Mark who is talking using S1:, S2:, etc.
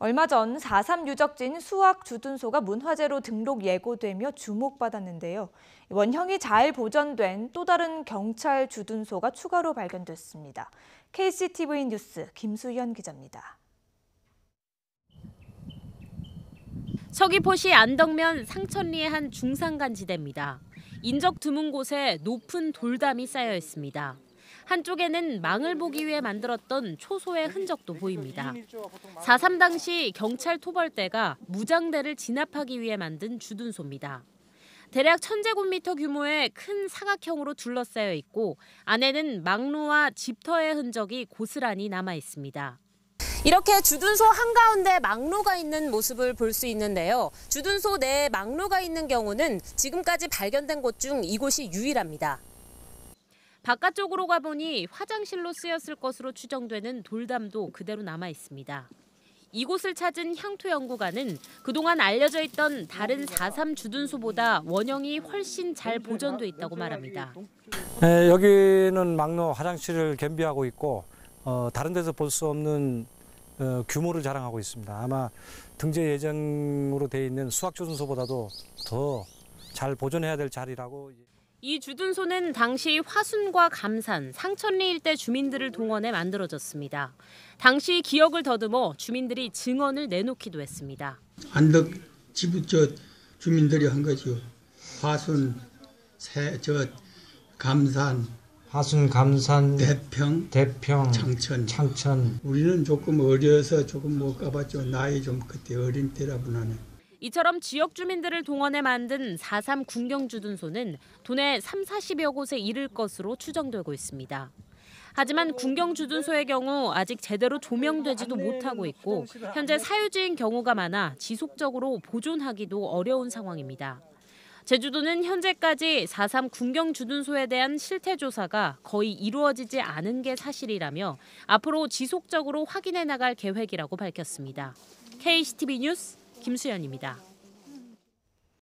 S1: 얼마 전 4.3 유적지인 수학주둔소가 문화재로 등록 예고되며 주목받았는데요. 원형이 잘 보존된 또 다른 경찰 주둔소가 추가로 발견됐습니다. KCTV 뉴스 김수현 기자입니다.
S2: 서귀포시 안덕면 상천리의 한 중산간 지대입니다. 인적 드문 곳에 높은 돌담이 쌓여 있습니다. 한쪽에는 망을 보기 위해 만들었던 초소의 흔적도 보입니다. 4.3 당시 경찰 토벌대가 무장대를 진압하기 위해 만든 주둔소입니다. 대략 1000제곱미터 규모의 큰 사각형으로 둘러싸여 있고 안에는 망루와 집터의 흔적이 고스란히 남아 있습니다. 이렇게 주둔소 한가운데 망루가 있는 모습을 볼 수 있는데요. 주둔소 내에 망루가 있는 경우는 지금까지 발견된 곳 중 이곳이 유일합니다. 바깥쪽으로 가보니 화장실로 쓰였을 것으로 추정되는 돌담도 그대로 남아 있습니다. 이곳을 찾은 향토연구관은 그동안 알려져 있던 다른 4.3 주둔소보다 원형이 훨씬 잘 보존돼 있다고 말합니다.
S3: 네, 여기는 망루 화장실을 겸비하고 있고 다른 데서 볼 수 없는 규모를 자랑하고 있습니다. 아마 등재 예정으로 돼 있는 수학주둔소보다도 더 잘 보존해야 될 자리라고.
S2: 이 주둔소는 당시 화순과 감산, 상천리 일대 주민들을 동원해 만들어졌습니다. 당시 기억을 더듬어 주민들이 증언을 내놓기도 했습니다.
S4: 안덕 지부 주민들이 한 거죠. 화순, 감산,
S5: 화순, 감산,
S4: 대평, 창천. 우리는 조금 어려서 조금 못 가봤죠. 나이 좀 그때 어린 때라 보나는.
S2: 이처럼 지역 주민들을 동원해 만든 4.3 군경주둔소는 도내 30~40여 곳에 이를 것으로 추정되고 있습니다. 하지만 군경주둔소의 경우 아직 제대로 조명되지도 못하고 있고 현재 사유지인 경우가 많아 지속적으로 보존하기도 어려운 상황입니다. 제주도는 현재까지 4.3 군경주둔소에 대한 실태조사가 거의 이루어지지 않은 게 사실이라며 앞으로 지속적으로 확인해 나갈 계획이라고 밝혔습니다. KCTV 뉴스 김수현입니다.